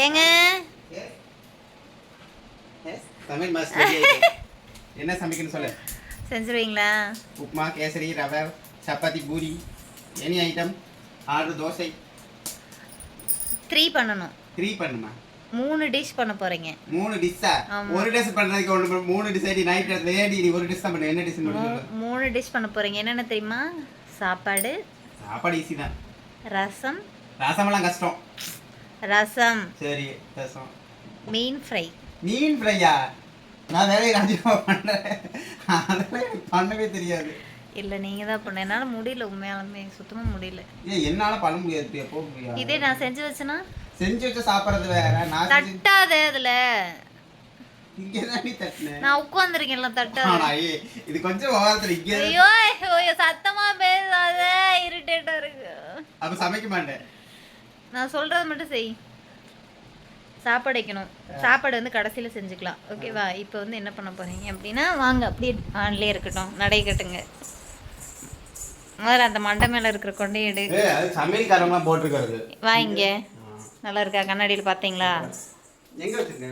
ஏங்க தமிழ் மாஸ்டர் என்ன சமைக்கணும் சொல்லு. செஞ்சுருவீங்களா? உப்புமா, கேசரி, ரவை, சப்பாத்தி, பூரி, எனி ஐட்டம். 6 தோசை. 3 பண்ணணும். 3 பண்ணுமா? 3 டிஷ் பண்ண போறீங்க. 3 டிஷ்ஷா? ஒரு டிஷ் பண்றதுக்கு ஒன்று 3 டிஷ் ஆடி நைட் லேடி நீ ஒரு டிஷ் தான் பண்ணு. என்ன டிஷ் பண்ணு? 3 டிஷ் பண்ண போறீங்க. என்னென்ன தெரியுமா? சாப்பாடு ஈஸி தான். ரசம். ரசமெல்லாம் கஷ்டம். ரசம். சரி, ரசம். மீன் ஃப்ரை. மீன் ஃப்ரையா? நான் வேலையை ராஜ்யமா பண்றேன். அதெல்லாம் பண்ணவே தெரியாது. இல்ல நீங்க தான் பண்ண. என்னால முடியல, உண்மையாலுமே சுத்தமா முடியல. என்னால பண்ண முடியாது. எப்போ முடியாது? இதே நான் செஞ்சு வச்சேனா? செஞ்சு வச்ச சாப்பிடுறது வேற. நான் தட்டாதே அதுல. இங்க தான் நீ தட்டனே. நான் உட்கார்ந்திருக்கேன்ல தட்டாத. இது கொஞ்சம் ஓவரத்துல இங்க. ஐயோ ஐயோ சத்தமா பேசாத, இரிட்டேட்டா இருக்கு. அப்ப சமைக்க மாட்டேன். நான் சொல்றது மட்டும் செய். சாப்பாடு வைக்கணும். சாப்பாடு வந்து கடைசியில செஞ்சுக்கலாம். ஓகேவா? இப்போ வந்து என்ன பண்ண போறீங்க அப்படின்னா வாங்க அப்படியே ஆன்லயே இருக்கட்டும், நடை கட்டுங்க. முதல்ல அந்த மண்டை மேல இருக்கிற கொண்டையை எடு. அது சமையல்காரங்கலாம் போட்டுருக்கிறது. வா இங்க. நல்லா இருக்கா? கண்ணாடியில் பார்த்தீங்களா? எங்க வச்சிருக்க?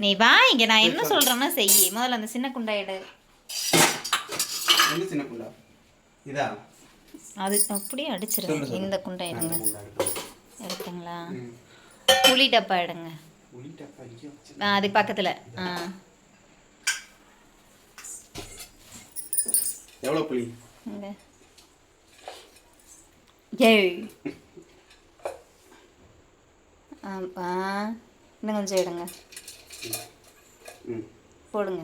நீ வா இங்க. நான் என்ன சொல்றேன்னா செய். முதல்ல அந்த சின்ன குண்டா எடு. எந்த சின்ன குண்டா? இதா? அது அப்படியே அடிச்சிருங்க. இந்த குண்டா எடுங்க. எடுத்தீங்களா? புளி டப்பா எடுங்க. புளி டப்பா இங்க வச்சு. அதுக்கு பக்கத்துல. எவ்வளவு புளி? இங்க. ஏய். இன்னும் கொஞ்சம் எடுங்க. போடுங்க.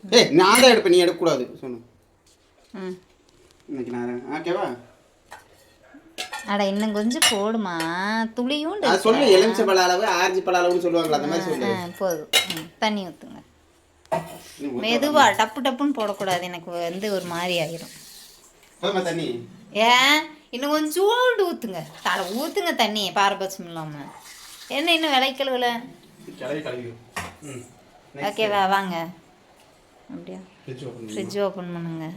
ஏய் நான் தான் எடுப்பேன், நீ எடுக்கக்கூடாது சொன்னு. இன்னைக்கு நான் ஓகேவா? அட இன்னும் கொஞ்சம் போடுமா. துளியும் அது சொல்லு. எலுமிச்சை பழ அளவு, ஆரஞ்சு பழ அளவுன்னு சொல்லுவாங்களா, அந்த மாதிரி சொல்லு. போதும். தண்ணி ஊற்றுங்க. மெதுவா டப்பு டப்புன்னு போடக்கூடாது. எனக்கு வந்து ஒரு மாதிரி ஆயிரும். போதுமா தண்ணி? ஏன் இன்னும் கொஞ்சம் சூடு ஊற்றுங்க. தலை ஊற்றுங்க தண்ணி பாரபட்சம் இல்லாமல். என்ன இன்னும் விளைக்கழுவல? ஓகேவா? வாங்க அப்படியா. ஃப்ரிட்ஜ் ஓப்பன் பண்ணுங்க.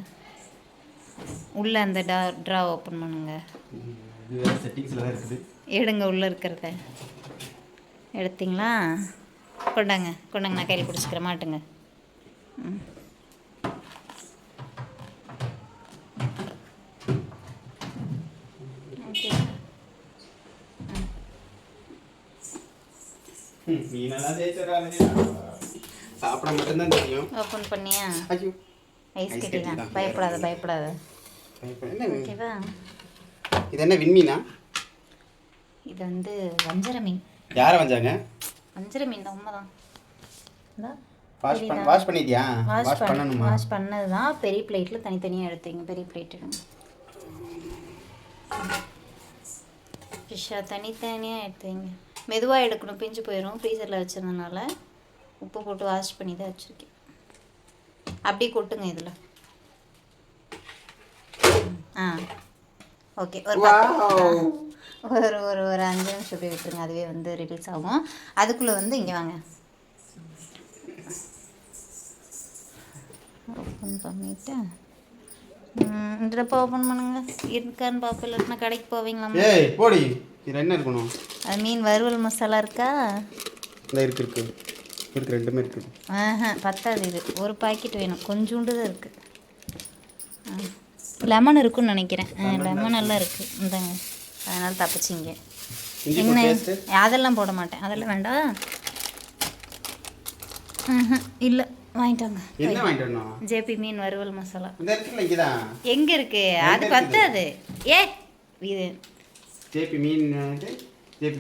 உள்ள அந்த ட்ரா ஓப்பன் பண்ணுங்க. எடுங்க உள்ள இருக்கிறத. எடுத்தீங்களா? கொண்டாங்க கொண்டாங்க. நான் கையில் பிடிச்சிக்கிற மாட்டுங்க. சாப்பிட மட்டும்தான் தெரியும். ஓப்பன் பண்ணியா? ஐஸ் கட்டி தான். பயப்படாத பயப்படாத. ஓகேவா? இது என்ன விண்மீனா? இது வந்து வஞ்சர மீன். யாரை வஞ்சாங்க? வஞ்சர மீன் தான். உண்மைதான். வாஷ் பண்ணிட்டியா? வாஷ் பண்ணணுமா? வாஷ் பண்ணது தான். பெரிய பிளேட்டில் தனித்தனியாக எடுத்தீங்க. பெரிய பிளேட் எடுங்க. ஃபிஷ்ஷாக தனித்தனியாக எடுத்தீங்க. மெதுவாக எடுக்கணும், பிஞ்சு போயிடும். ஃப்ரீசரில் வச்சுருந்தனால உப்பு போட்டு வாஷ் பண்ணி தான் வச்சுருக்கேன். அப்படியே கொட்டுங்க இதில். ஓகே. ஒரு ஒரு ஒரு ஒரு 5 நிமிஷம் அப்படியே விட்டுருங்க. அதுவே வந்து ரிலீஸ் ஆகும். அதுக்குள்ளே வந்து இங்கே வாங்க. ஓப்பன் பண்ணிவிட்டு இந்த டப்பா ஓப்பன் பண்ணுங்க. இருக்கான்னு பார்ப்போம். இல்லாட்டினா கடைக்கு போவீங்களா? ஏய் போடி. இது என்ன இருக்கணும்? அது மீன் வறுவல் மசாலா இருக்கா? இருக்கு இருக்கு இருக்கு. ரெண்டுமே இருக்கு. பத்தாது. இது ஒரு பாக்கெட் வேணும். கொஞ்சோண்டு தான் இருக்குது. லெமன் இருக்குன்னு நினைக்கிறேன். லெமன் எல்லாம் இருக்குது. இந்தாங்க. அதனால் தப்பிச்சிங்க. என்ன அதெல்லாம் போட மாட்டேன். அதெல்லாம் வேண்டாம். இல்லை வாங்கிட்டாங்க. என்ன வாங்கிட்டு வரணும்? ஜேபி மீன் வறுவல் மசாலா. எங்க இருக்கு? அது பத்தாது. இது ஜேபி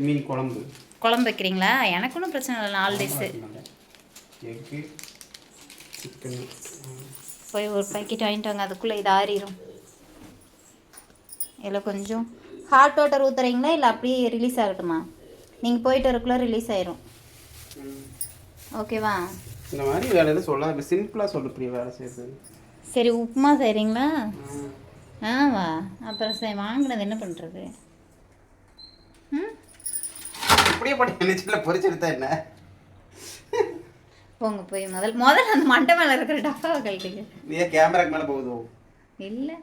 மீன் குழம்பு வைக்கிறீங்களா? எனக்கு ஒன்றும் பிரச்சனை இல்லை. 4 டிஷ்ஷு. போய் ஒரு பாக்கெட் வாங்கிட்டு வாங்க. அதுக்குள்ளே இது ஆறிடும். இதில் கொஞ்சம் ஹாட் வாட்டர் ஊற்றுறீங்களா இல்லை அப்படியே ரிலீஸ் ஆகட்டுமா? நீங்கள் போயிட்டு வரக்குள்ளே ரிலீஸ் ஆயிரும். ஓகேவா? இந்த மாதிரி வேலை எதுவும் சொல்லாது. சிம்பிளாக சொல்ல பிரியா வேலை செய்யுது. சரி உப்புமா செய்கிறீங்களா? வா. அப்புறம் வாங்கினது என்ன பண்ணுறது? அப்படியே போட்டு எண்ணெய்ச்சில் பொரிச்செடுத்தா என்ன? போங்க போய் முதல்ல அந்த மண்டை மேலே இருக்கிற டப்பாவை கழட்டிங்க. நீ கேமராக்கு மேலே போகுதோ? இல்லை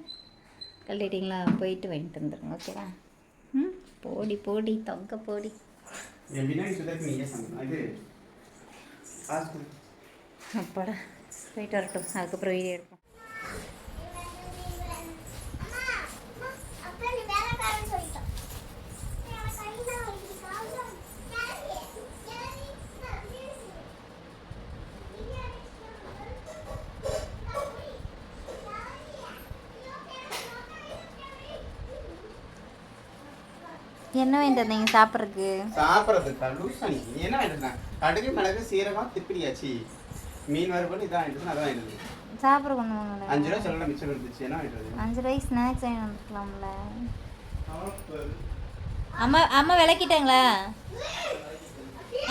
கழட்டிட்டீங்களா? போயிட்டு வாங்கிட்டு வந்துடுங்க. ஓகேவா? போடி போடி தொங்க போடி. என் பின்னாடி சுதாக்கு நீயே சொன்ன இது காசு அப்பாடா போயிட்டு வரட்டும், அதுக்கப்புறம் வீடியோ எடுப்போம். என்ன வேண்டது நீங்கள் சாப்பிட்றதுக்கு லூசா நீ என்ன வேண்டாம். கடுகு மிளகு சீரகம் திப்பிடியாச்சு, மீன் வறுவல் இதான் வேண்டியது, அதான் வேண்டியது. சாப்பிட்ற கொண்டு வாங்க. 5 ரூபா செலவில் மிச்சம் இருந்துச்சு, என்ன வேண்டியது? 5 ரூபாய்க்கு ஸ்நாக்ஸ் வாங்கி வந்துக்கலாம்ல. அம்மா அம்மா விளக்கிட்டாங்களா?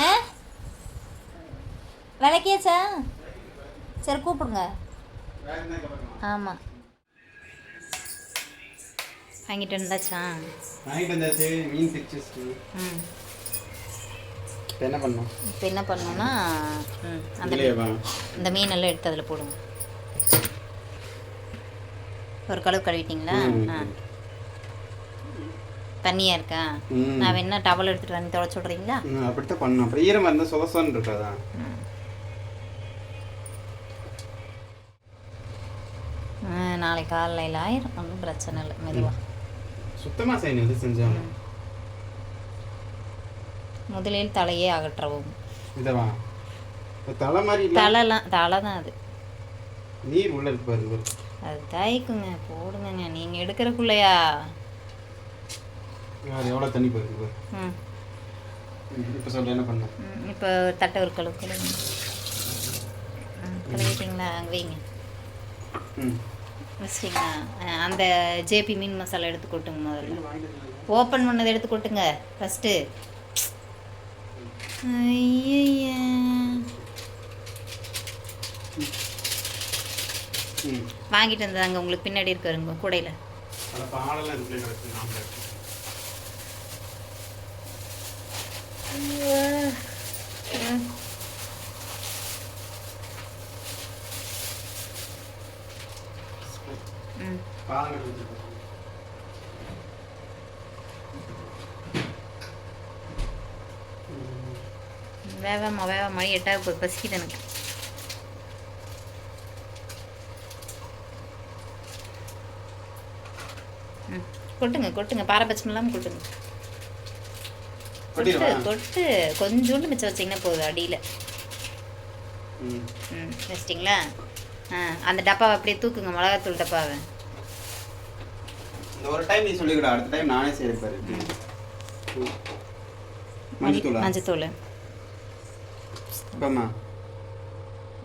ஆ விளக்கியாச்சா? சரி கூப்பிடுங்க. ஆமாம் வாங்கிட்டு வந்தாச்சா? வாங்கிட்டு வந்தாச்சு, மீன் பிரிச்சு. ம் இப்போ என்ன பண்ணணும்? இப்போ என்ன பண்ணணும்னா அந்த மீனெல்லாம் எடுத்து அதில் போடுங்க. ஒரு கழுவு கழுவிட்டிங்களா? ஆ தண்ணியாக இருக்கா? நான் வேணா டவல் எடுத்துகிட்டு வந்து துடைச்சி விட்றீங்களா? அப்படித்தான் பண்ணணும். அப்புறம் ஈரமாக இருந்தால் சொதசோன்னு இருக்காதா? நாளைக்கு காலையில் ஆயிரும், ஒன்றும் பிரச்சனை இல்லை, மெதுவாக சுத்தமாக செய்யணும். இது செஞ்சோம் முதலில் தலையே அகற்றவும். இதவா தலை மாதிரி தலை தான் அது. நீர் உள்ள இருப்பாரு, அது தாய்க்குங்க போடுங்க. நீங்கள் எடுக்கிறக்குள்ளையா அது எவ்வளோ தண்ணி போயிருக்கு? ம் இப்போ சொல்ல என்ன பண்ண? இப்போ தட்டை ஒரு கழுவு கழுவுங்க. கழுவிட்டிங்களா? அங்கே வைங்க. வச்சிட்டிங்களா? அந்த ஜேபி மீன் மசாலா எடுத்து கொட்டுங்க. முதல்ல ஓப்பன் பண்ணதை எடுத்து கொட்டுங்க ஃபஸ்ட்டு. ஐயா வாங்கிட்டு வந்ததாங்க உங்களுக்கு பின்னாடி இருக்காருங்க கூடையில். வேவாமா மணி 8 போய் பசிக்குது எனக்கு. கொட்டுங்க பாரபட்சம் இல்லாமல் கொட்டுங்க. கொட்டு கொஞ்சோண்டு மிச்சம் வச்சிங்கன்னா போதும் அடியில். வச்சிட்டிங்களா? அந்த டப்பாவை அப்படியே தூக்குங்க, மிளகாத்தூள் டப்பாவை. இந்த ஒரு டைம் நீ சொல்லிக்கூட, அடுத்த டைம் நானே செய்கிறேன். மஞ்சத்தூள்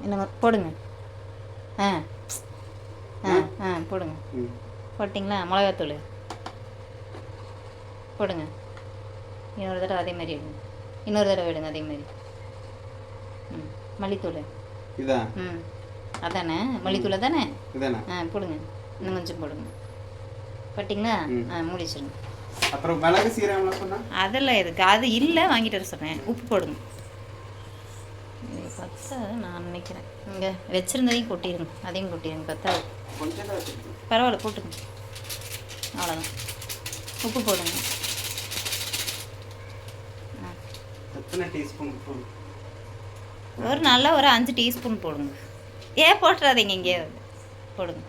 என்னங்க போடுங்க. போடுங்க. போட்டிங்களா? மிளகாத்தூள் போடுங்க. இன்னொரு தடவை அதே மாதிரி எடுங்க. இன்னொரு தடவை எடுங்க அதே மாதிரி. மல்லித்தூள் அதானே? மல்லித்தூள் தானே? போடுங்க. இன்னும் கொஞ்சம் போடுங்க. போட்டிங்களா? மூடிச்சிருங்க. அப்புறம் மிளகு சீரகம் சொன்னால் அதெல்லாம் எதுக்கு? அது இல்லை, வாங்கிட்டு வர சொன்னேன். உப்பு போடுங்க. பத்தாது நான் நினைக்கிறேன். இங்கே வச்சுருந்ததையும் கொட்டிடுங்க, அதையும் கொட்டிடுங்க. பத்தாது, பரவாயில்ல போட்டுங்க. அவ்வளோதான். உப்பு போடுங்க. ஒரு நல்லா ஒரு 5 டீஸ்பூன் போடுங்க. ஏன் போட்டுறாதீங்க, இங்கே போடுங்க.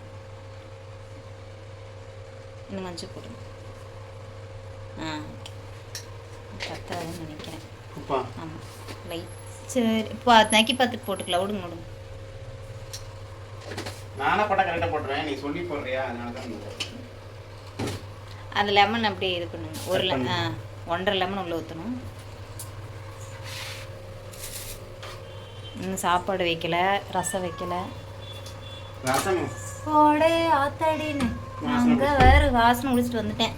இன்னும் கொஞ்சம் போடுங்க. பத்தாதுன்னு நினைக்கிறேன். ஆமாம் லைட். சரி இப்போ நக்கி பார்த்துட்டு போட்டுக்கலாம். விடுங்க. நானா போட்டா கரெக்டாக போட்டுருவேன், நீ சொல்லி போடுறியா? அதனால தான் அந்த லெமன் அப்படியே இது பண்ணுங்க. 1.5 லெமன் உள்ள ஊற்றணும். இன்னும் சாப்பாடு வைக்கல, ரசம் வைக்கல. போடே ஆத்தாடின்னு அங்கே வேறு வாசனை குடிச்சிட்டு வந்துட்டேன்.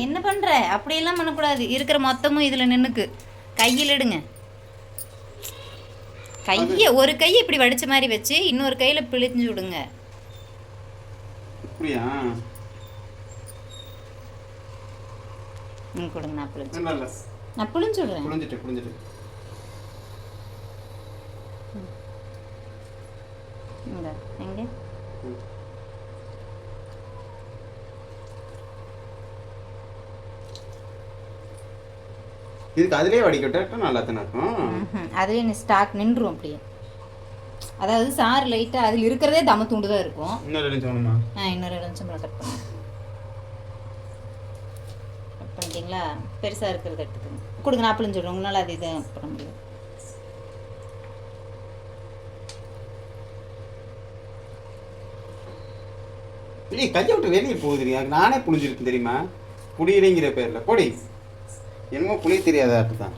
என்ன பண்ற? அப்படியெல்லாம் பண்ணக்கூடாது. இருக்கிற மொத்தமும் இதுல நின்னுக்கு கையில் எடுங்க. கையை ஒரு கையை இப்படி வடிச்ச மாதிரி வச்சு இன்னொரு கையில பிழிஞ்சு விடுங்க. கொடுங்க. நான் பிழிஞ்சு விடுறேன். எங்க இதுக்கு அதுலேயே வடிகட்ட நல்லா தானே இருக்கும். அதுலேயே நீ ஸ்டாக் நின்றும் அப்படியே. அதாவது சாறு லைட்டாக அதில் இருக்கிறதே தம தூண்டு தான் இருக்கும். இன்னொரு நிமிஷம் வேணுமா? இன்னொரு 2 நிமிஷம் கட் பண்ணு. கட் பண்ணிட்டீங்களா? பெருசாக இருக்கிறத எடுத்துக்கோங்க. கொடுங்க, நான் பிழிஞ்சு விடுறேன். உங்களால் அது இதை பண்ண முடியும். இல்லை கையை விட்டு வெளியே போகுது. நானே புளிஞ்சிருக்கு தெரியுமா? புளியிலைங்கிற பேரில் பொடி என்னமோ புளிய தெரியாத தான்.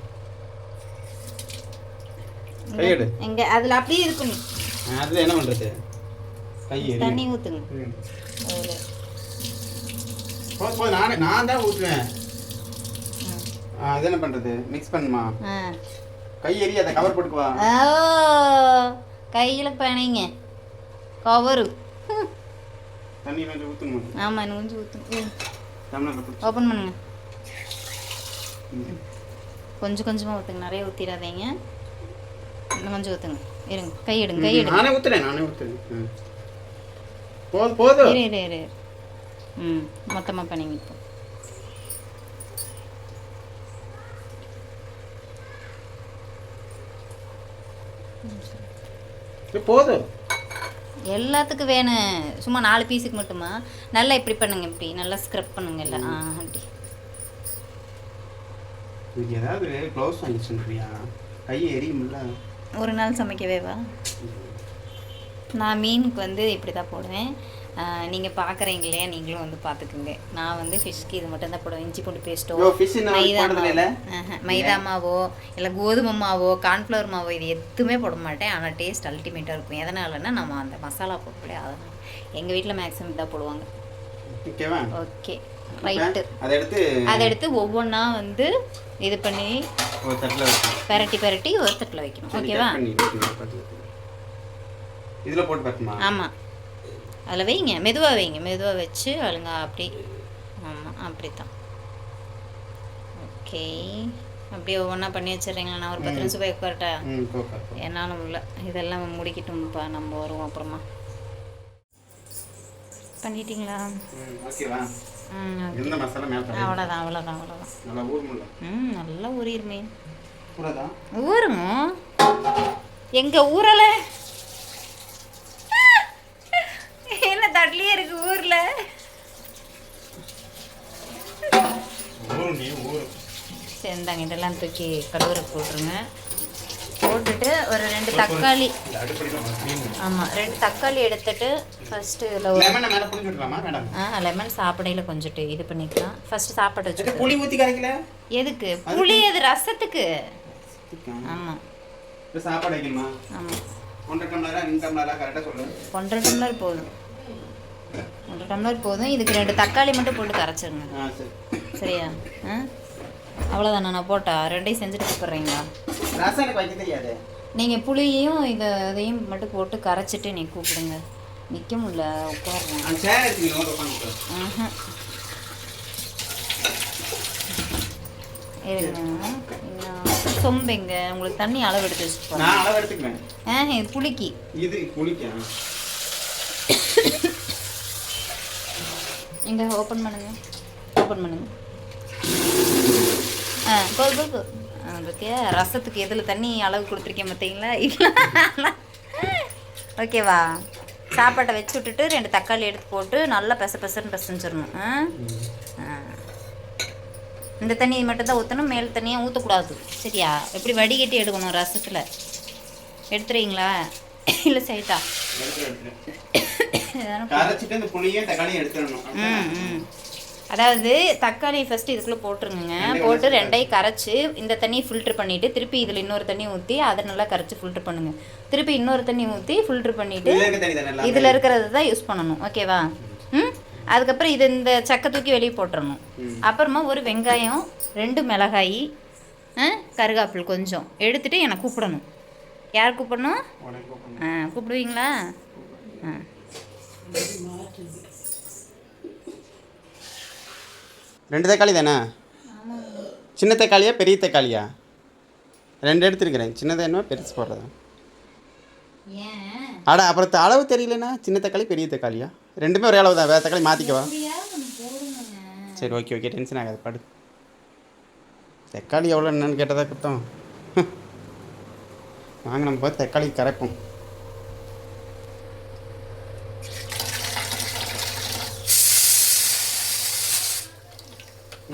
கையெடு எங்க அதில் அப்படியே இருக்கும். அதில் என்ன பண்ணுறது? கையை தண்ணி ஊற்றுங்க. போதும் நான் தான் ஊற்றுவேன். அது என்ன பண்ணுறது? மிக்ஸ் பண்ணுமா? கை எரிய கவர் போட்டுக்குவா. கையில் பனைங்க கவரு. தண்ணி கொஞ்சம் ஊற்றணுமா? ஆமாம், இன்னும் கொஞ்சம் ஊற்றணும். தமிழ்நாட்டில் ஓப்பன் பண்ணுங்க. கொஞ்சம் கொஞ்சமாக ஊற்றுங்க, நிறைய ஊற்றிடாதீங்க. இன்னும் கொஞ்சம் ஊற்றுங்க. இருங்க, கை எடுங்க, கை எடுங்க. நானே ஊற்றுறேன். போதும். இரு. மொத்தமாக பண்ணிங்க. இப்போ போதும். எல்லாத்துக்கும் வேணும். சும்மா 4 பீஸுக்கு மட்டுமா? நல்லா இப்படி பண்ணுங்க, இப்படி நல்லா ஸ்க்ரப் பண்ணுங்க எல்லாம். அப்படி இதுக்கு ஏதாவது க்ளவுஸ் வாங்கி சொல்றியா? கையை எரியும்ல. ஒரு நாள் சமைக்கவே வா. நான் மீனுக்கு வந்து இப்படி தான் போடுவேன். நீங்கள் பார்க்குறீங்க இல்லையா, நீங்களும் வந்து பார்த்துக்குங்க. நான் வந்து ஃபிஷ்க்கு இது மட்டும் தான் போடுவேன். இஞ்சி பூண்டு பேஸ்ட்டோ, மைதா மாவோ இல்லை கோதுமை மாவோ கார்ன்ஃப்ளவர் மாவோ இது எதுவுமே போட மாட்டேன். ஆனால் டேஸ்ட் அல்டிமேட்டாக இருக்கும். எதனாலன்னா நம்ம அந்த மசாலா போடலையே, அதனால் எங்கள் வீட்டில் மேக்ஸிமம் இதான் போடுவாங்க. Okay right. அதை எடுத்து ஒவ்வொன்றா வந்து இது பண்ணி பெரட்டி ஒரு தட்டில் வைக்கணும். ஓகேவா? இதில் போட்டு பார்க்கணுமா? ஆமாம், அதில் வைங்க. மெதுவாக வச்சு அழுங்க அப்படி. ஆமாம், அப்படி தான். ஓகே, அப்படியே ஒவ்வொன்றா பண்ணி வச்சிடுறீங்களா? நான் ஒரு 10 நிமிஷம் போய் உட்காரட்டா? என்னாலும் இல்லை, இதெல்லாம் முடிக்கட்டும்ப்பா. நம்ம வருவோம் அப்புறமா. பண்ணிட்டீங்களா? அவ்வளோதான். நல்லா ஊறிடுமே. ஊருங்க. எங்கள் ஊரில் என்ன தட்லியே இருக்கு ஊரில். சேர்ந்தாங்க இதெல்லாம் தூக்கி கடுவரை போட்டுருங்க. போட்டுட்டு ஒரு 2 தக்காளி. ஆமாம், 2 தக்காளி எடுத்துட்டு ஃபர்ஸ்ட் லெமன் சாப்பிடையில் கொஞ்சம் இது பண்ணிக்கலாம். ஃபர்ஸ்ட் சாப்பாடு வச்சு புளி ஊற்றி கரைக்கல. எதுக்கு புளி? அது ரசத்துக்கு. ஆமாம், சாப்பாடு வைக்கணுமா? ஆமாம். 1.5 டம்ளரா 2 டம்ளரா கரெக்டாக சொல்லு. 1.5 டம்ளர் போதும். 1 டம்ளர் போதும். இதுக்கு 2 தக்காளி மட்டும் போட்டு கரைச்சிருங்க. சரியா? அவ்வளோதானே? நான் போட்டா 2ஐயும் செஞ்சுட்டு கூப்பிட்றீங்களா? ரசம் எனக்கு வைக்க தெரியாது. நீங்கள் புளியையும் இதையும் மட்டும் போட்டு கரைச்சிட்டு நீ கூப்பிடுங்க. நிற்க முடியல, உட்காருங்க. சொம்பைங்க உங்களுக்கு தண்ணி அளவு எடுத்து வச்சுக்கோங்க. புளிக்கு இது புளிக்கா? எங்க ஓப்பன் பண்ணுங்க. போதும். அதுக்கு ரசத்துக்கு எதில் தண்ணி அளவு கொடுத்துருக்கேன் பார்த்தீங்களா? ஓகேவா? சாப்பாட்டை வச்சு விட்டுட்டு 2 தக்காளி எடுத்து போட்டு நல்லா பெசன்னு பிசைஞ்சிடணும். இந்த தண்ணி மட்டும்தான் ஊற்றணும், மேல் தண்ணியாக ஊற்றக்கூடாது. சரியா? எப்படி வடிகட்டி எடுக்கணும் ரசத்தில். எடுத்துறீங்களா இல்லை சைட்டா? அதாவது தக்காளி ஃபஸ்ட்டு இதுக்குள்ளே போட்டுருங்க. போட்டு 2ஐயும் கரைச்சி இந்த தண்ணியை ஃபில்ட்ரு பண்ணிவிட்டு திருப்பி இதில் இன்னொரு தண்ணி ஊற்றி அதை நல்லா கரைச்சி ஃபில்ட்ரு பண்ணுங்கள். திருப்பி இன்னொரு தண்ணி ஊற்றி ஃபில்ட்ரு பண்ணிவிட்டு இதில் இருக்கிறது தான் யூஸ் பண்ணணும். ஓகேவா? அதுக்கப்புறம் இது இந்த சக்கை தூக்கி வெளியே போட்டுறணும். அப்புறமா ஒரு வெங்காயம், 2 மிளகாய், கருகாப்பில் கொஞ்சம் எடுத்துகிட்டு என்னை கூப்பிடணும். யார் கூப்பிடணும்? கூப்பிடுவீங்களா? ரெண்டு தக்காளி தானே? சின்ன தக்காளியா பெரிய தக்காளியா? 2 எடுத்துருக்கிறேன். சின்னதாக என்ன பெருசு போடுறதா? ஏன் அட அப்புறம் அளவு தெரியலண்ணா, சின்ன தக்காளி பெரிய தக்காளியா? ரெண்டுமே ஒரே அளவு தான், வேறு தக்காளி மாற்றிக்கவா? சரி, ஓகே ஓகே, டென்ஷன் ஆகாது, படு. தக்காளி எவ்வளோ என்னன்னு கேட்டதா குத்தம். வாங்க நம்ம பார்த்து தக்காளி கரைப்போம்.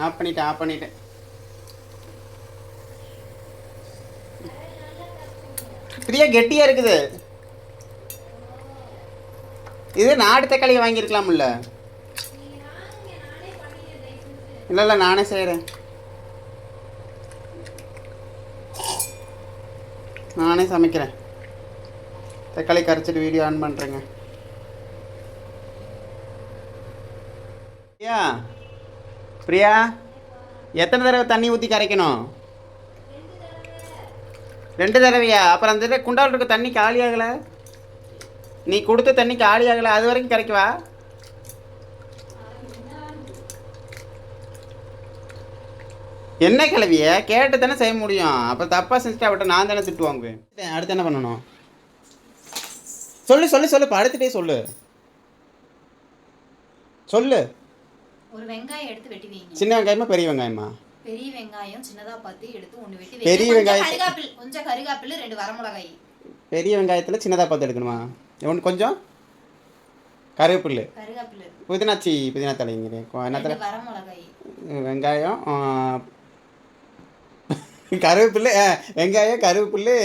ஆஃப் பண்ணிட்டேன். பிரியா கெட்டியாக இருக்குது. இது நாடு தக்காளி வாங்கியிருக்கலாம்ல. இல்லை நானே செய்கிறேன், நானே சமைக்கிறேன். தக்காளி கரைச்சிட்டு வீடியோ ஆன் பண்ணுறேங்க. பிரியா எத்தனை தடவை தண்ணி ஊற்றி கரைக்கணும்? 2 தடவையா? அப்புறம் அந்த குண்டாவில் இருக்க தண்ணி காலி ஆகலை, நீ கொடுத்த தண்ணி காலி ஆகலை, அது வரைக்கும் கரைக்குவா? என்ன கிளவிய கேட்டு தானே செய்ய முடியும். அப்புறம் தப்பாக செஞ்சுட்டு அவட்ட நான் தானே திட்டு வாங்குவேன். அடுத்து என்ன பண்ணணும்? சொல்லு படுத்துட்டே சொல்லு. ஒரு வெங்காயம் எடுத்து வெட்டி வைங்க. சின்ன வெங்காயமா பெரிய வெங்காயமா? பெரிய வெங்காயம் சின்னதா பார்த்து எடுத்து ஒன்று வெட்டி வைங்க. பெரிய வெங்காயம், கொஞ்சம் கருகாப்பில், 2 வரமிளகாய். பெரிய வெங்காயத்தில் சின்னதாக பார்த்து எடுக்கணுமா? ஒன்று கொஞ்சம் கருவேப்பில்லை, புதினா தலைங்க, என்ன தலை, வரமிளகாய், வெங்காயம், கருவேப்பில்லை, வெங்காயம், கருவேப்பில்லை,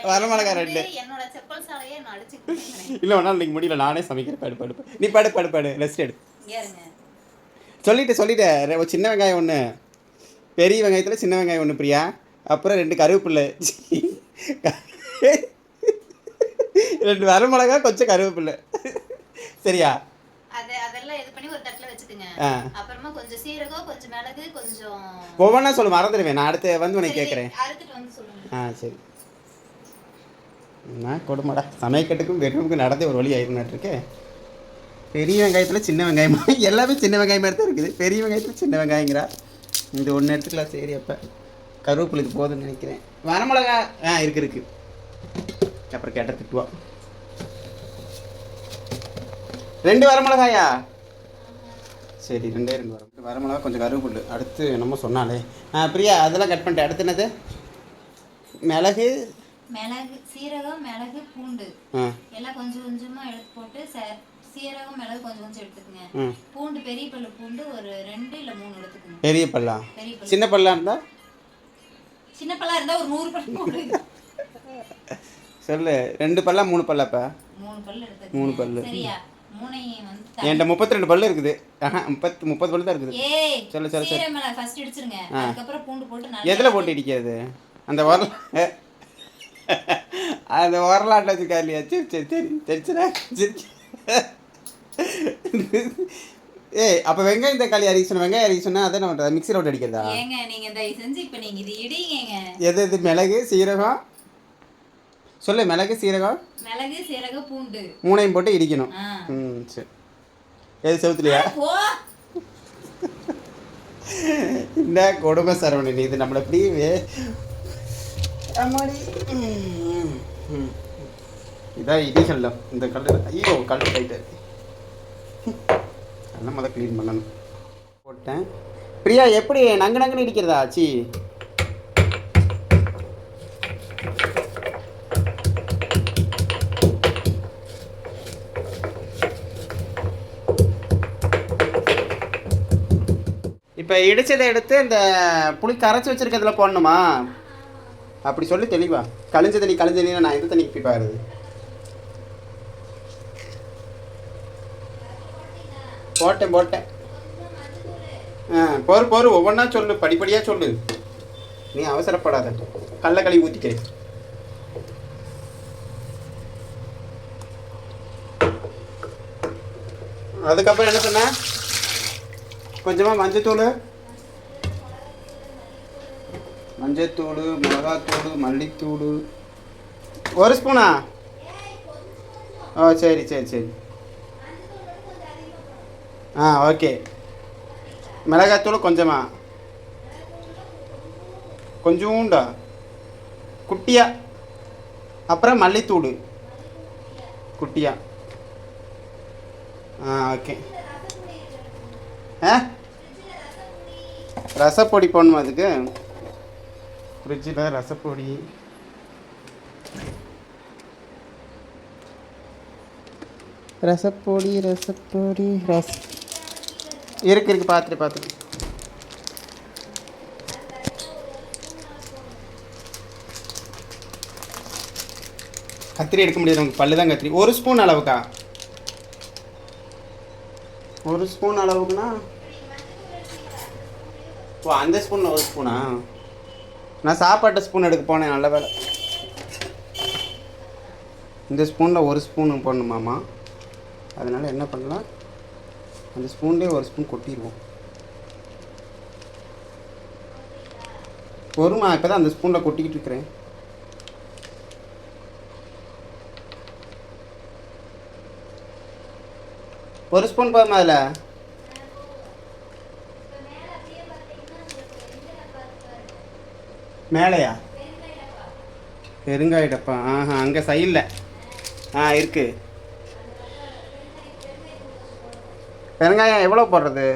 வரமிளகாய் 2. இல்லை ஒன்றால் நீங்கள் முடியல, நானே சமைக்கிறேன். படு நீ படு ரெஸ்ட் எடு. சொல்லிட்டேன். ஒரு சின்ன வெங்காயம் 1, பெரிய வெங்காயத்தில் சின்ன வெங்காயம் 1 பிரியா. அப்புறம் 2 கருவேப்பில்லை, 2 வரமிளகா, கொஞ்சம் கருவேப்பில்லை. சரியா? அதெல்லாம் இது பண்ணி ஒரு தட்டில் வச்சுக்கோங்க. அப்புறமா கொஞ்சம் சீரகம், கொஞ்சம் மிளகு, கொஞ்சம் ஒவ்வொன்றா சொல்லு, மறந்துடுவேன். நான் அடுத்து வந்து உனக்கு கேட்குறேன். சரி. நான் கொடுமாடா, சமையக்கட்டுக்கும் பெட்ரூமுக்கும் நடந்தே ஒரு வழி ஆயிருந்தாட்டிருக்கேன். பெரிய வெங்காயத்தில் சின்ன வெங்காயமா? எல்லாமே சின்ன வெங்காயமாக தான் இருக்குது. பெரிய வெங்காயத்தில் சின்ன வெங்காயங்கிறா. இந்த ஒன்று எடுத்துக்கலாம். சரி, அப்போ கருவேப்பிலுக்கு போதுன்னு நினைக்கிறேன். வரமிளகா இருக்கு. அப்புறம் கேட்ட திட்டுவா. 2 வரமிளகாயா? சரி, 2 வரமிளகா, கொஞ்சம் கருவேப்பில். அடுத்து என்னமோ சொன்னாலே பிரியா, அதெல்லாம் கட் பண்ணிட்டேன். அடுத்து என்னது? மிளகு, சீரகம், மிளகு, பூண்டு எல்லாம் கொஞ்சம் கொஞ்சமாக எடுத்து போட்டு, சீரகம், மிளகு கொஞ்சம் கொஞ்சம் எடுத்துக்கங்க. பூண்டு, பெரிய பல்லு பூண்டு ஒரு 2 இல்லை 3 எடுத்துக்கங்க. பெரிய பல்லா? சின்ன பல்லா இருந்தா? சின்ன பல்லா இருந்தா ஒரு 100 பல்லு போடு. சொல்லு, 2 பல்லா 3 பல்லாப்பா? 3 பல்லு எடுத்துக்கங்க. 3 பல்லு. சரியா? 3ஐயும் வந்து என்கிட்ட 32 பல்லு இருக்குது. 30 பல்லு தான் இருக்குது. சொல்லு. சீரகம் மிளகு ஃபர்ஸ்ட் இடிச்சிருங்க. அதுக்கப்புறம் பூண்டு போட்டு நல்லா. எதில் போட்டு இடிக்கிறது? அந்த வரலாற்றை வச்சுக்கா இல்லையா? சரி. அப்போ வெங்காயம் தக்காளி அரிக்க சொன்ன, வெங்காயம் அரிக்க சொன்னா அதை நம்ம மிக்ஸியில் போட்டு அடிக்கிறதா? ஏங்க நீங்க இந்த செஞ்சு இப்போ நீங்க இது இடிங்க. எது மிளகு, சீரகம்? சொல்லு, மிளகு, சீரகம், பூண்டு 3ஐயும் போட்டு இடிக்கணும். சரி. எது செவுத்துலையா? இந்த கொடுமை சரவணன், இது நம்மளை எப்படியே இதான் இடிகல்ல இந்த கல். ஐயோ, கல் ரைட்டு. அதெல்லாம் முதல்ல க்ளீன் பண்ணணும். போட்டேன். பிரியா, எப்படி நங்குன்னு இடிக்கிறதா? ஆச்சு. இப்போ இடிச்சதை எடுத்து இந்த புளி கரைச்சி வச்சிருக்கிறதுல போடணுமா? அப்படி சொல்லி தெளிவா. கழிஞ்ச தண்ணி நான் எந்த தண்ணி போய் பாருது. போட்டேன். போரு ஒவ்வொன்றா சொல்லு, படிப்படியாக சொல்லு, நீ அவசரப்படாத. கடல களி ஊற்றிக்கிறேன். அதுக்கப்புறம் என்ன பண்ண? கொஞ்சமாக மஞ்சத்தூள், மிளகாத்தூள், மல்லித்தூள் 1 ஸ்பூனா? சரி. ஓகே. மிளகாத்தூள் கொஞ்சோண்டா, குட்டியா அப்புறம் மல்லித்தூள் குட்டியா. ஓகே. ரசப்பொடி போடணுமா அதுக்கு? ஃப்ரிட்ஜில் ரசப்பொடி. ரசப்பொடி இருக்கு பார்த்துட்டு. கத்திரி எடுக்க முடியாது உங்களுக்கு, பல்லு தான் கத்திரி. 1 ஸ்பூன் அளவுக்கா? 1 ஸ்பூன் அளவுக்குன்னா அந்த ஸ்பூன் 1 ஸ்பூனா? நான் சாப்பாட்டு ஸ்பூன் எடுக்க போனேன், நல்ல வேலை. இந்த ஸ்பூனில் 1 ஸ்பூன் போடணுமாம்மா. அதனால் என்ன பண்ணலாம், அந்த ஸ்பூன்லேயே 1 ஸ்பூன் கொட்டிடுவோம். பொறுமா, இப்போ தான் அந்த ஸ்பூனில் கொட்டிக்கிட்டு இருக்கிறேன். ஒரு ஸ்பூன் போதுமா அதில்? மேலையா? பெருங்காய டப்பா. அங்கே சைடில் இருக்கு. பெருங்காயம் எவ்வளோ போடுறது?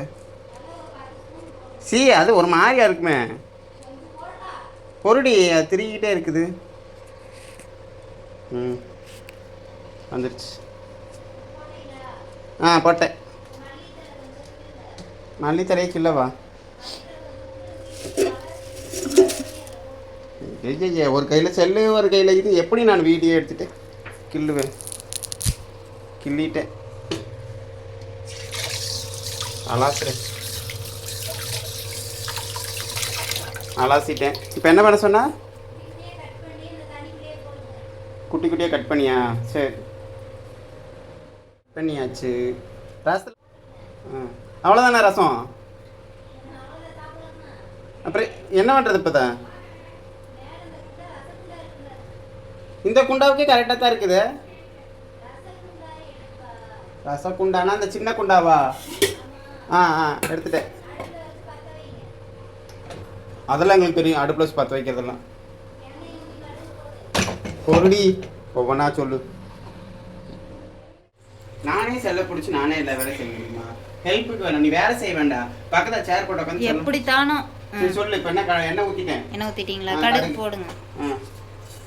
அது ஒரு மாதிரியா இருக்குமே. பொருடி அது திரிக்கிட்டே இருக்குது. வந்துடுச்சு. போட்டேன். மல்லித்தலையே கில்லவா? ஒரு கையில் செல்லு ஒரு கையில் இது, எப்படி நான் வீடியோ எடுத்துகிட்டு கில்லுவேன்? கிள்ளிட்டேன். அலாசிட்டேன். இப்போ என்ன பண்ண சொன்னா? குட்டி குட்டியாக கட் பண்ணியா? சரி, பண்ணியாச்சு. ரசம் அவ்வளோதானே ரசம்? அப்புறம் என்ன பண்ணுறது இப்போ தான்? இந்த குண்டாவுக்கே கரெக்டாக தான் இருக்குது. ரச குண்டானா அந்த சின்ன குண்டாவா? எடுத்துட்டேன். அதெல்லாம் எங்களுக்கு தெரியும், அடுப்பில் வச்சு 10 வைக்கிறதெல்லாம். பொருடி ஒவ்வொன்றா சொல்லு. நானே செல்ல பிடிச்சி நானே எல்லா வேலை செய்ய முடியுமா? ஹெல்ப்புக்கு வேணும், நீ வேலை செய்ய வேண்டாம். பக்கத்தில் சேர் போட்டு உட்காந்து எப்படித்தானோ சொல்லு. இப்போ எண்ணெய் ஊற்றிட்டேன். எண்ணெய் ஊற்றிட்டீங்களா? கடுகு போடுங்க.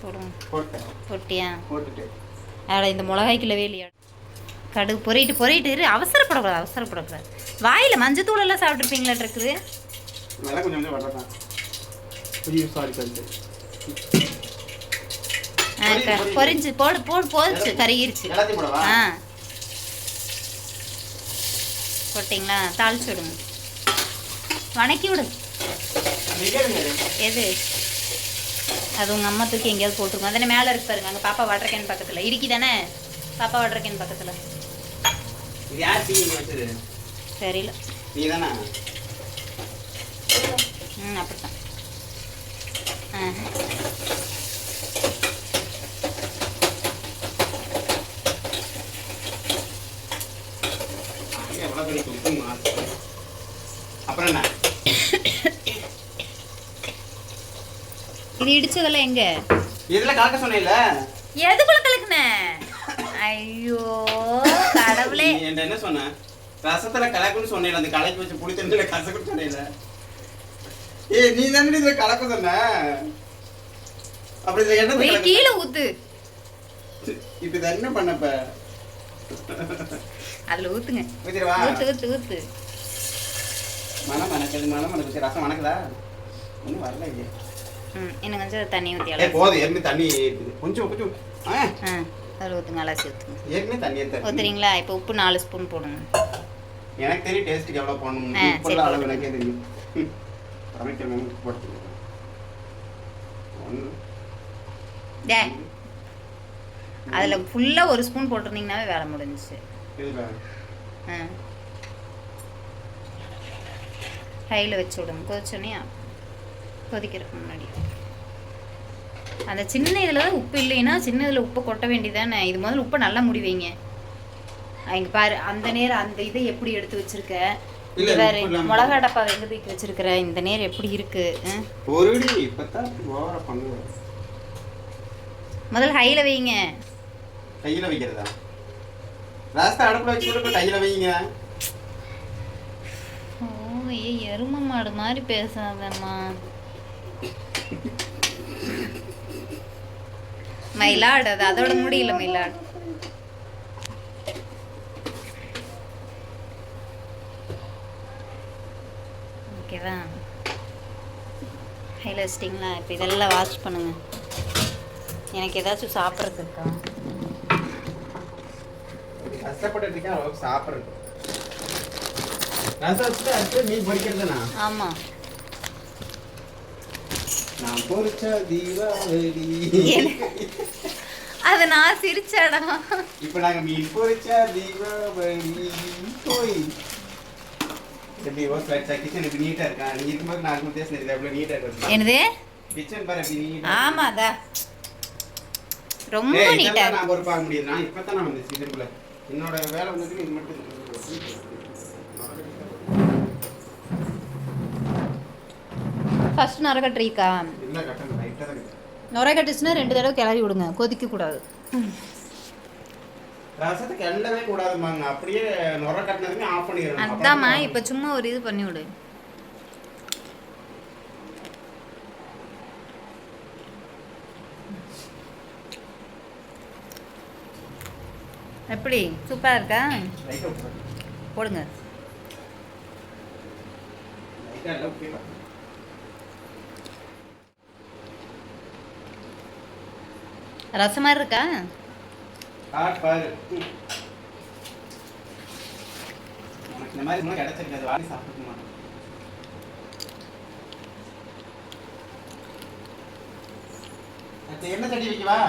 போடுங்க. போட்டேன். போட்டியா? போட்டுட்டு இந்த மிளகாய் கிலோவே இல்லையா? கடுகு பொறிட்டு இரு. அவசரப்படக்கூடாது. வாயில் மஞ்சத்தூள் எல்லாம் சாப்பிட்ருப்பீங்களாட்டு இருக்குது. நல்லா கொஞ்சம் வரதான். பொரிஞ்சு போச்சு கருகிருச்சு. போட்டிங்களா? தாளிச்சு விடுங்க, வணக்கி விடுங்க. எது அது உங்கள் அம்மா தூக்கி எங்கேயாவது போட்டுருக்கோம். அதனே மேலே இருக்கு பாருங்க. அங்கே பாப்பா வாட்டர் கேன் பக்கத்தில் இடுக்கி தானே? பாப்பா வாட்டர் கேன் பக்கத்தில். தெரியல. அப்படித்தான். அப்புறம் என்ன இது இடிச்சதெல்லாம் எங்க? இதுல கலக்க சொன்னேல. எதுக்குள்ள கலக்குன? ஐயோ கடவுளே. நீ என்ன சொன்ன? ரசத்துல கலக்குன்னு சொன்னேல, அந்த கலக்கி வச்சு புளி தண்ணில கசக்குன்னு சொன்னேல. நீ தானே இதுல கலக்க சொன்ன. அப்படி இதுல என்ன கீழ ஊத்து. இப்போ இத என்ன பண்ணப்ப? அதுல ஊத்துங்க. ஊத்திரவா? ஊத்து. மனம் மணக்குது. ரசம் மணக்குதா? ஒன்றும் வரல இது. இன்னும் கொஞ்சம் தண்ணி ஊற்றி போதும். ஏற்கனவே தண்ணி கொஞ்சம் அதில் ஊற்றுங்க. அலசி ஊற்றுங்க. ஏற்கனவே தண்ணி ஊற்றுறீங்களா? இப்போ உப்பு 4 ஸ்பூன் போடுங்க. எனக்கு தெரியும் டேஸ்ட்டுக்கு எவ்வளோ போடணும். உப்புலாம் அளவு எனக்கே தெரியும். சமைக்கிறவங்க உப்பு போட்டு அதில் ஃபுல்லாக 1 ஸ்பூன் போட்டிருந்தீங்கன்னாவே வேலை முடிஞ்சிச்சு. ஹையில் வச்சு விடுங்க. கொதிச்சோன்னே கொதிக்கிறதுக்கு முன்னாடி அந்த சின்ன இதில் தான் உப்பு இல்லைன்னா சின்ன இதில் உப்பை கொட்ட வேண்டியதானே. இது முதல்ல உப்பை நல்லா முடிவீங்க. இங்கே பாரு, அந்த நேரம் அந்த இதை எப்படி எடுத்து வச்சிருக்க. இது வேறு மிளகா டப்பா எங்கே தூக்கி வச்சிருக்கிற. இந்த நேரம் எப்படி இருக்கு? முதல்ல ஹையில் வைங்க. கையில் வைக்கிறதா? ராஸ்தா அடுப்பில் வச்சு கூட கையில் வைங்க. ஓ ஏ எரும மாடு மாதிரி பேசாதம்மா. மயிலாடு அது அதோட முடியல மயிலாடு. ஓகேவா? ஹையில் வச்சிட்டிங்களா? இப்போ இதெல்லாம் வாஷ் பண்ணுங்க. எனக்கு ஏதாச்சும் சாப்பிட்றது இருக்கா? கஷ்டப்பட்டு இருக்கேன் அளவுக்கு சாப்பிட்றது. ரசம் வச்சுட்டு அடுத்து மீன் பொரிக்கிறதுனா? ஆமாம். நான் பொரிச்ச தீபாவளி. அது நான் சிரிச்சாடா. இப்போ நாங்கள் மீன் பொரிச்ச தீபாவளி போய் எப்படி கிச்சன் எப்படி நீட்டாக இருக்கா? நீங்கள் இருக்கும்போது நான் இருக்கும் பேசுனது எவ்வளோ நீட்டாக இருக்கு. என்னது கிச்சன் பாரு எப்படி நீட்டாக. ஆமாதா ரொம்ப நீட்டா. நான் ஒரு பார்க்க முடியாது. நான் இப்போ தான் நான் வந்துச்சு இதுக்குள்ள. என்னோட வேலை வந்ததுக்கு இது மட்டும். ஃபர்ஸ்ட் நுர கட்டுறீக்கா? இல்லை கட்டணும் ரைட்டாக தான் இருக்குது. நுர கட்டுச்சுன்னா 2 தடவை கிளறி விடுங்க, கொதிக்க கூடாது. ரசத்தை கிளறவே கூடாதுமாங்க, அப்படியே நுர கட்டினதுமே ஆஃப் பண்ணிடணும். அதாம்மா இப்போ சும்மா ஒரு இது பண்ணி விடு. எப்படி சூப்பராக இருக்கா? போடுங்க. ரசம் மாதிரி இருக்கா? இந்த மாதிரி கிடைச்சிருக்காது, வாங்கி சாப்பிட்டுமா. எண்ணெய் சட்டி வைக்கவா?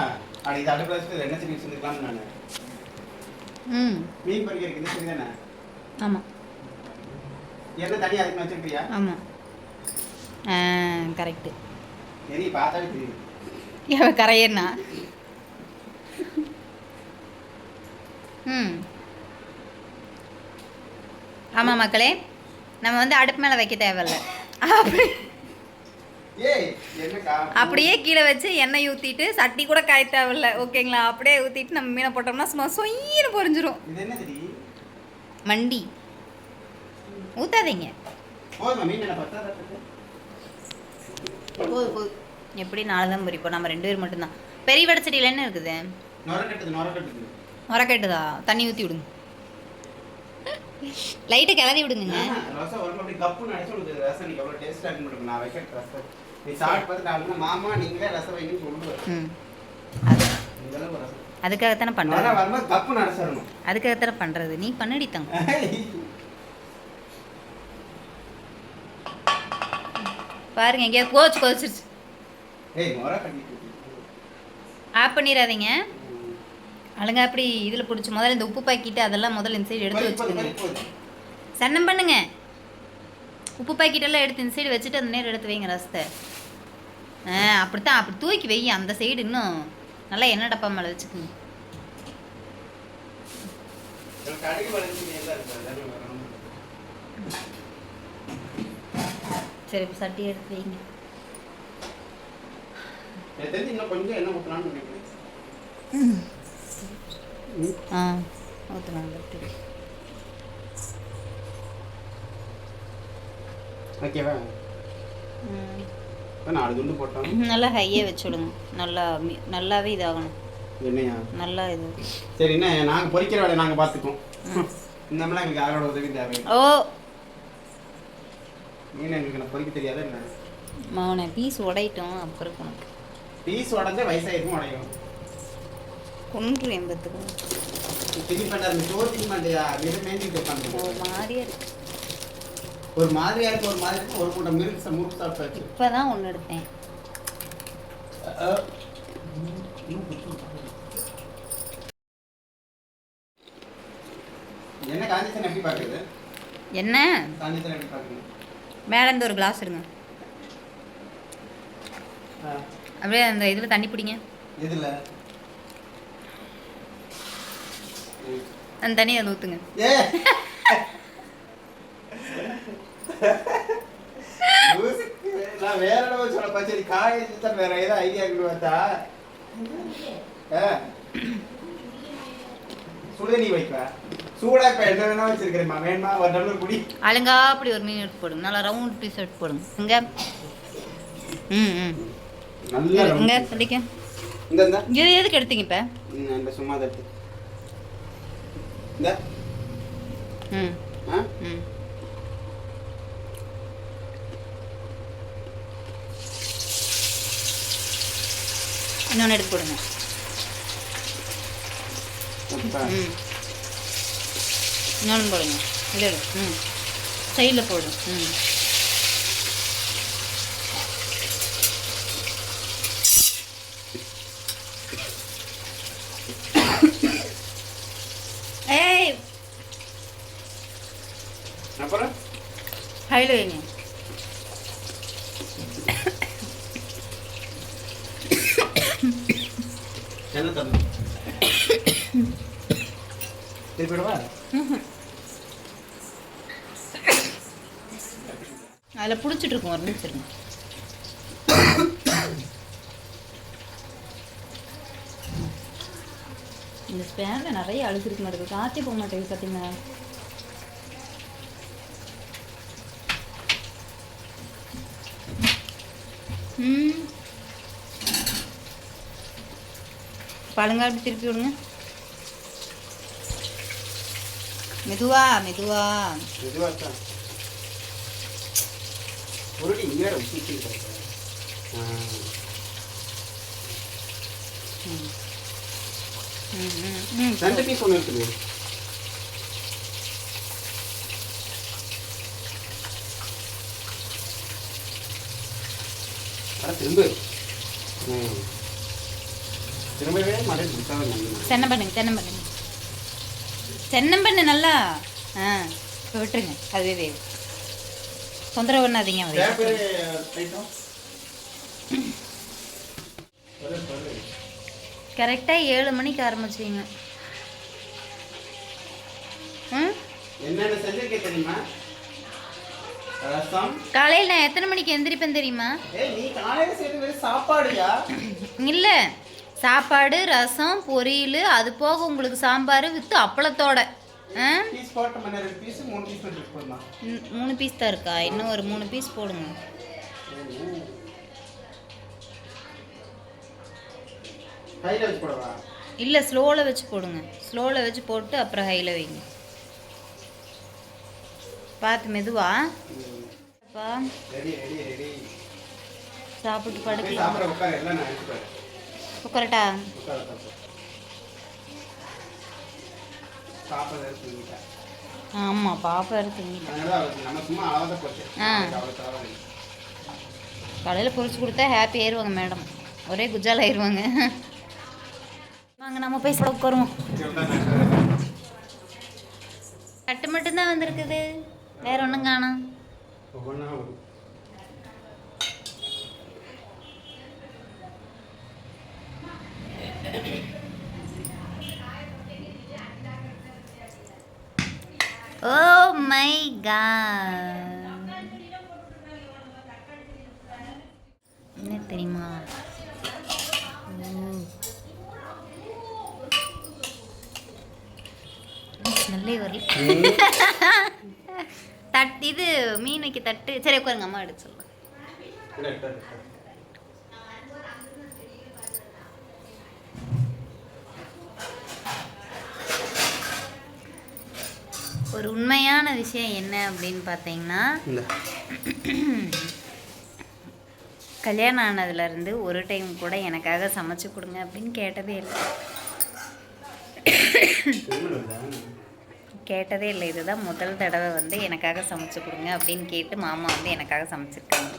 அப்படி இது அடுப்பில் வச்சுட்டு எண்ணெய் சட்டி வச்சுருக்கலாம்னு நான். மீன் பொரிக்கிறதுக்கு இந்த சரி தானே? ஆமாம். எண்ணெய் தனியாக அதுக்கு வச்சுருக்கியா? ஆமாம் கரெக்டு. சரி பார்த்தாவே தெரியுது. எவன் கரையண்ணா? ஆமாம் மக்களே, நம்ம வந்து அடுப்பு மேலே வைக்க தேவையில்ல. அப்படியே கீழே வச்சு எண்ணெய் ஊற்றிட்டு சட்டி கூட காய தேவையில்ல. ஓகேங்களா? அப்படியே ஊற்றிட்டு நம்ம மீனை போட்டோம்னா சும்மா சொயின்னு பொரிஞ்சிரும். மண்டி ஊற்றாதீங்க. எப்படி 4 தான் பொரிப்போம், நம்ம 2 பேர் மட்டும்தான். பெரிய வடச்சட்டியில் என்ன இருக்குது? நுரக்கட்டுதா? தண்ணி ஊற்றி விடுங்க, லைட்டை கிளறி விடுங்க. அதுக்காகத்தானே பண்ணுறது, அதுக்காகத்தானே பண்ணுறது. நீ பண்ணடித்தாங்க. பாருங்க எங்கேயாவது கொதிச்சிருச்சு. ஆஃப் பண்ணிடாதீங்க. அழகா அப்படி இதில் பிடிச்சி முதல்ல இந்த உப்பு பாக்கெட்டு அதெல்லாம் முதல்ல இந்த சைடு எடுத்து வச்சுக்கோங்க. சன்னம் பண்ணுங்க. உப்பு பாக்கெட்டெல்லாம் எடுத்து இந்த சைடு வச்சுட்டு அந்த நேரம் எடுத்து வைங்க ரசத்தை. அப்படித்தான், அப்படி தூக்கி வை. அந்த சைடு இன்னும் நல்லா எண்ணெய் டப்பா மேலே வச்சுக்கோங்க. சரி சட்டி எடுத்து வைங்க. ஊற்றலாம். ஓகேவா? நல்லா ஹையே வச்சு விடுங்க. நல்லாவே இதாகணும். என்னையா நல்லா இது. சரி, என்ன நாங்கள் பொரிக்கிற வேலையை நாங்கள் பார்த்துக்கோம். இந்த மாதிரிலாம் எங்களுக்கு யாரோட உதவி தேவை. ஓ மீன் எங்களுக்கு நான் பொரிக்க தெரியாத என்ன மௌன பீஸ் உடையிட்டோம். அப்புறம் உனக்கு பீஸ் உடஞ்சா வயசாயிருக்கும் உடையும். கொன்று எம்பத்துக்கும் ஒரு மாதிரியா இருக்கு. ஒரு மாதிரி இருக்கு. ஒரு மூட்டை முறுக்கு சாப்பிட்டாச்சு. இப்பதான் ஒன்று எடுத்தேன். என்ன காஞ்சிச்சன் எப்படி பார்க்குறது? என்ன காஞ்சிச்சன் எப்படி பார்க்குறது? மேலே இருந்து ஒரு கிளாஸ் எடுங்க. அப்படியே அந்த இதில் தண்ணி பிடிங்க. இதில் அந்த தண்ணி அதில் ஊற்றுங்க. நான் வேற சொல்ல பச்சரி காய வேற ஏதாவது ஐடியா பார்த்தா சுடுதண்ணி வைக்கா சூடா இப்போ என்ன வேணா வச்சிருக்கிறேம்மா வேணுமா ஒரு டம்ளர் குடி அழங்கா அப்படி ஒரு மீன் எடுத்து போடுங்க நல்லா ரவுண்ட் பீஸ் எடுத்து போடுங்க இங்கே ம் நல்லா இங்கே சொல்லிக்க இந்த இது எதுக்கு எடுத்தீங்க இப்போ இந்த சும்மா தான் எடுத்து இந்த ம் ஆ ம் இன்னொன்று எடுத்து போடுங்க ம் இன்னொன்று போடுங்க இது எடு ம் சைடில் போடும் ம் ஏய் அப்புறம் கையில் வைங்க என்ன தரணும் திருப்பிடவா அதில் பிடிச்சிட்டு இருக்கும் ஒரு நிமிஷம் இருங்க. இந்த ஸ்பேனில் நிறைய அழுக்கு இருக்க மாட்டேங்குது காற்றே போக மாட்டேங்குது பார்த்தீங்களா ம் பழங்கா அப்படி திருப்பி விடுங்க மெதுவா மெதுவா மெதுவாக உருடி இங்கே உச்சி ரெண்டு பீஸ் ஒன்று இருக்குது திரும்ப திரும்பவே மட்டன் பிடிச்சாவே தென்னம் பண்ணுங்க தென்னம் பண்ணுங்க தென்னம் பண்ணு நல்லா ஆ இப்போ விட்டுருங்க அதுவே வேகும் தொந்தரவு பண்ணாதீங்க கரெக்டாக 7 மணிக்கு ஆரம்பிச்சிங்க ம் என்னென்ன செஞ்சிருக்கேன் தெரியுமா ரசம் காலையில் நான் எத்தனை மணிக்கு எந்திரிப்பேன் தெரியுமா நீ காலையில் செய்து வெறும் சாப்பாடுயா இல்லை சாப்பாடு ரசம் பொரியல் அது போக உங்களுக்கு சாம்பார் வித்து அப்பளத்தோட பீஸ் போட்ட மணி 2 பீஸ் 3 பீஸ் போட்டுமா 3 பீஸ் தான் இருக்கா இன்னும் ஒரு 3 பீஸ் போடுங்க ஹைல வச்சு போடவா இல்லை ஸ்லோவில் வச்சு போடுங்க ஸ்லோவில் வச்சு போட்டு அப்புறம் ஹையில் வைங்க பார்த்து மெதுவா ரெடி ரெடி ரெடி சாப்பிட்டு படுக்கலாம் சாப்பிட உட்கார எல்லாம் நான் அடிச்சுக்கிறேன் உட்காரட்டா ஆமாம் பாப்பா இருக்குங்க நம்ம சும்மா அளவாக போச்சு காலையில் பொரிச்சு கொடுத்தா ஹாப்பி ஆயிடுவாங்க மேடம் ஒரே குஜால் ஆயிடுவாங்க வாங்க நம்ம போய் சாப்பிட உட்காருவோம் கட்டு மட்டும்தான் வந்திருக்குது வேற ஒன்றும் காணோம் ஓ மை காட் என்ன தெரியுமா ஸ்மெல்லே வரல தட்டு இது மீன் வைக்க தட்டு சரி உட்காருங்க அம்மா எடுத்து சொல்லுங்க ஒரு உண்மையான விஷயம் என்ன அப்படின்னு பார்த்தீங்கன்னா கல்யாணம் ஆனதுலேருந்து ஒரு டைம் கூட எனக்காக சமைச்சு கொடுங்க அப்படின்னு கேட்டதே இல்லை கேட்டதே இல்லை இதுதான் முதல் தடவை வந்து எனக்காக சமைச்சு கொடுங்க அப்படின்னு கேட்டு மாமா வந்து எனக்காக சமைச்சிருக்காங்க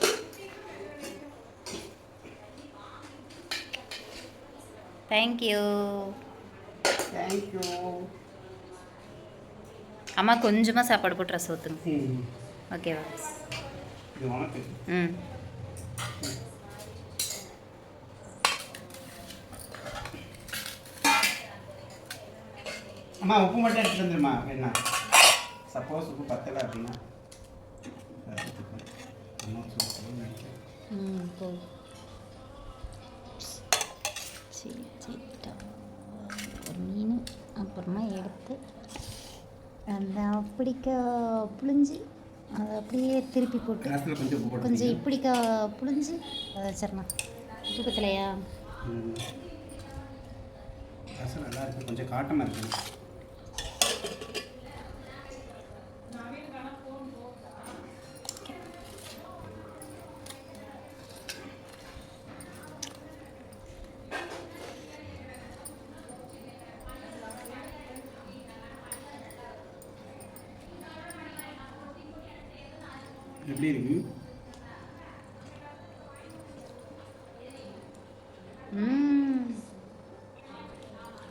தேங்க்யூ தேங்க்யூ அம்மா கொஞ்சமாக சாப்பாடு போட்டு ரசம் ஊற்றுங்க ஓகேவா ம் அம்மா உப்பு மட்டும் எடுத்துட்டு வந்துருமா என்ன சப்போஸ் உப்பு பத்தலை அப்படின்னா சரி இந்த அப்படிக்கா புளிஞ்சு அதை அப்படியே திருப்பி போட்டு ரசத்தில் கொஞ்சம் உப்பு போட்டு கொஞ்சம் இப்படிக்கா புளிஞ்சு அதை வச்சிடலாம். உப்பு பத்தலையா? ரசம் நல்லா இருக்குது, கொஞ்சம் காட்டமாக இருக்குது. எப்படி இருக்கு?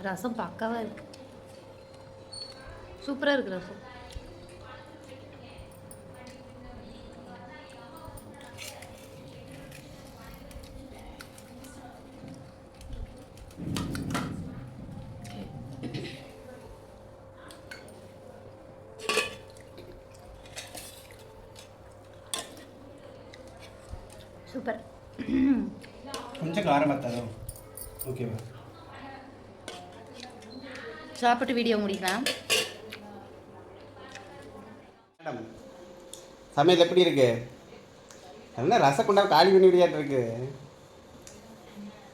ரசம் பக்காவாக இருக்கு, சூப்பராக இருக்கு ரசம். சூப்பர். கொஞ்சம் காரம் பார்த்தாதோ? ஓகேவா? சாப்பிட்டு வீடியோ முடிக்கலாம். மேடம் சமையல் எப்படி இருக்கு? என்ன ரசக்குண்டா காலி பண்ணி விடியாட்டு இருக்கு.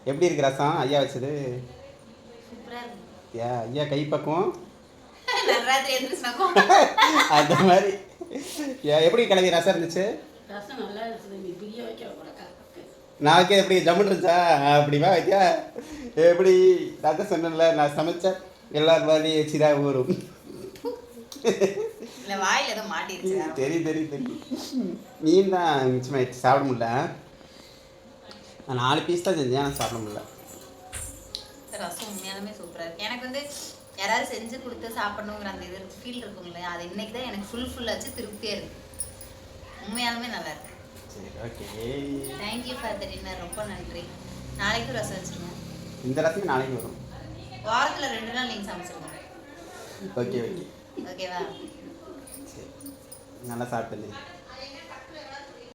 எப்படி இருக்கு ரசம் ஐயா வச்சது? ஐயா கை பக்குவம் அந்த மாதிரி. எப்படி கிளம்பி ரசம் இருந்துச்சு? நான் வைக்க எப்படி ஜம்முன்னு இருந்துச்சா? அப்படிவா வைக்கா? எப்படி நான் தான் சொன்னேன்ல, நான் சமைச்சேன் எல்லாரும் மாதிரி வச்சுதான் ஊறும். தெரியும் மீன் தான் மிச்சமாயிடுச்சு, சாப்பிட முடியல. நான் 4 பீஸ் தான் செஞ்சேன், ஆனால் சாப்பிட முடியல. ரசம் உண்மையாலுமே சூப்பராக இருக்குது. எனக்கு வந்து யாராவது செஞ்சு கொடுத்து சாப்பிடணுங்கிற அந்த இது ஃபீல் இருக்குங்களே, அது இன்னைக்கு தான் எனக்கு ஃபுல்லாச்சு திருப்தியாக இருக்குது. உண்மையாலுமே நல்லா இருக்கு. சரி, okay. Thank you for the dinner. ரொம்ப நன்றி. நாளைக்கும் ரசம் வச்சுருங்க. இந்த ரசமே நாளைக்கு வரும். வாரத்தில் 2 நாள் நீங்கள் சமைச்சிருங்க. ஓகே ஓகேவா? சரி, நல்லா சாப்பிட்டு